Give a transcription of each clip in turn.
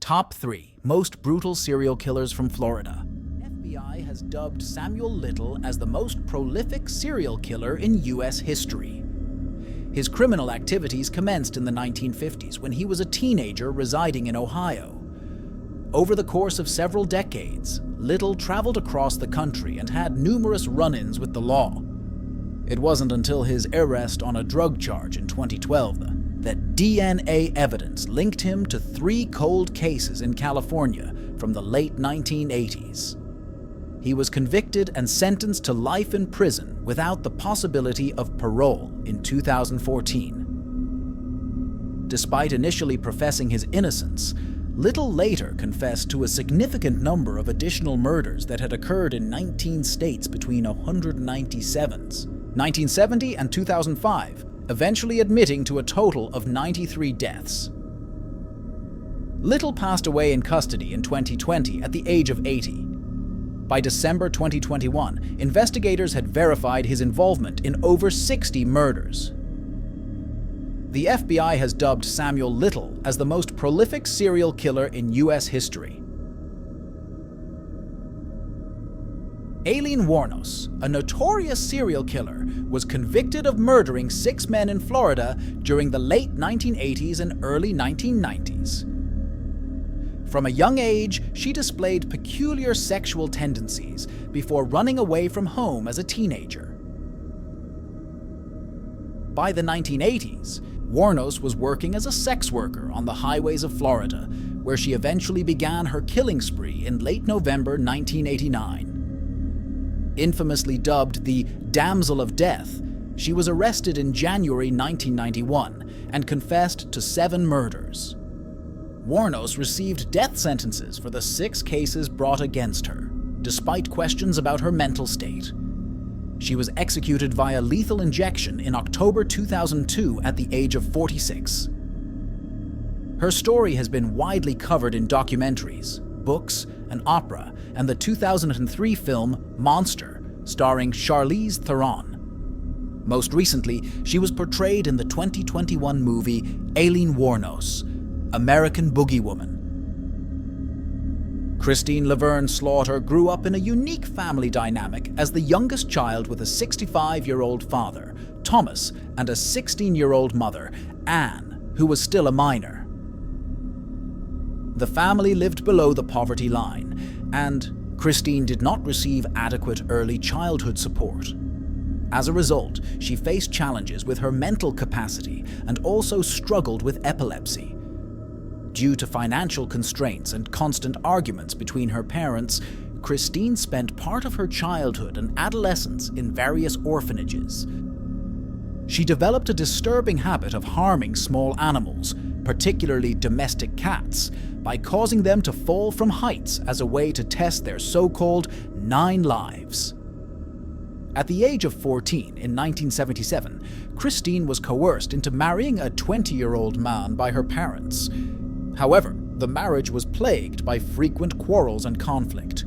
Top 3 Most Brutal Serial Killers from Florida. FBI has dubbed Samuel Little as the most prolific serial killer in U.S. history. His criminal activities commenced in the 1950s when he was a teenager residing in Ohio. Over the course of several decades, Little traveled across the country and had numerous run-ins with the law. It wasn't until his arrest on a drug charge in 2012 that DNA evidence linked him to 3 cold cases in California from the late 1980s. He was convicted and sentenced to life in prison without the possibility of parole in 2014. Despite initially professing his innocence, Little later confessed to a significant number of additional murders that had occurred in 19 states between 1970 and 2005, eventually admitting to a total of 93 deaths. Little passed away in custody in 2020 at the age of 80. By December 2021, investigators had verified his involvement in over 60 murders. The FBI has dubbed Samuel Little as the most prolific serial killer in U.S. history. Aileen Wuornos, a notorious serial killer, was convicted of murdering 6 men in Florida during the late 1980s and early 1990s. From a young age, she displayed peculiar sexual tendencies before running away from home as a teenager. By the 1980s, Wuornos was working as a sex worker on the highways of Florida, where she eventually began her killing spree in late November 1989. Infamously dubbed the Damsel of Death, she was arrested in January 1991 and confessed to 7 murders. Wuornos received death sentences for the 6 cases brought against her, despite questions about her mental state. She was executed via lethal injection in October 2002 at the age of 46. Her story has been widely covered in documentaries, books, and opera, and the 2003 film Monster, starring Charlize Theron. Most recently, she was portrayed in the 2021 movie Aileen Wuornos, American Boogie Woman. Christine Laverne Slaughter grew up in a unique family dynamic as the youngest child with a 65-year-old father, Thomas, and a 16-year-old mother, Anne, who was still a minor. The family lived below the poverty line, and Christine did not receive adequate early childhood support. As a result, she faced challenges with her mental capacity and also struggled with epilepsy. Due to financial constraints and constant arguments between her parents, Christine spent part of her childhood and adolescence in various orphanages. She developed a disturbing habit of harming small animals, particularly domestic cats, by causing them to fall from heights as a way to test their so-called 9 lives. At the age of 14 in 1977, Christine was coerced into marrying a 20-year-old man by her parents. However, the marriage was plagued by frequent quarrels and conflict.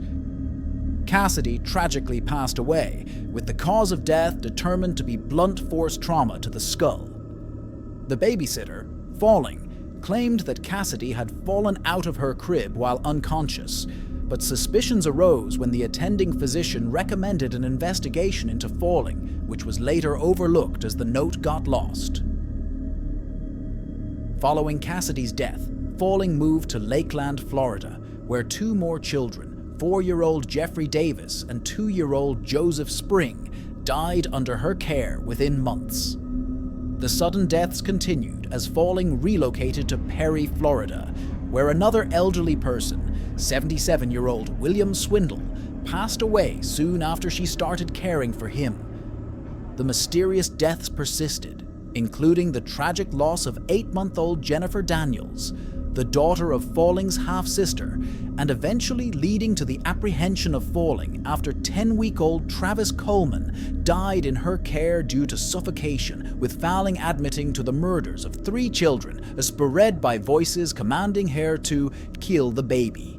Cassidy tragically passed away, with the cause of death determined to be blunt force trauma to the skull. The babysitter, Falling, claimed that Cassidy had fallen out of her crib while unconscious, but suspicions arose when the attending physician recommended an investigation into Falling, which was later overlooked as the note got lost. Following Cassidy's death, Falling moved to Lakeland, Florida, where 2 more children, 4-year-old Jeffrey Davis and 2-year-old Joseph Spring, died under her care within months. The sudden deaths continued as Falling relocated to Perry, Florida, where another elderly person, 77-year-old William Swindle, passed away soon after she started caring for him. The mysterious deaths persisted, including the tragic loss of 8-month-old Jennifer Daniels, the daughter of Falling's half-sister, and eventually leading to the apprehension of Falling after 10-week-old Travis Coleman died in her care due to suffocation, with Falling admitting to the murders of 3 children, aspired by voices commanding her to kill the baby.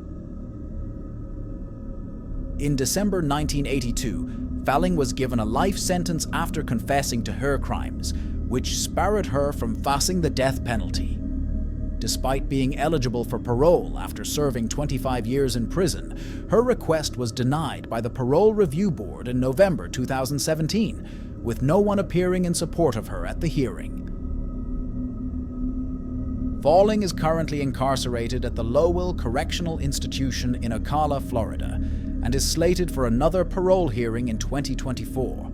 In December 1982, Falling was given a life sentence after confessing to her crimes, which spared her from facing the death penalty. Despite being eligible for parole after serving 25 years in prison, her request was denied by the Parole Review Board in November 2017, with no one appearing in support of her at the hearing. Falling is currently incarcerated at the Lowell Correctional Institution in Ocala, Florida, and is slated for another parole hearing in 2024.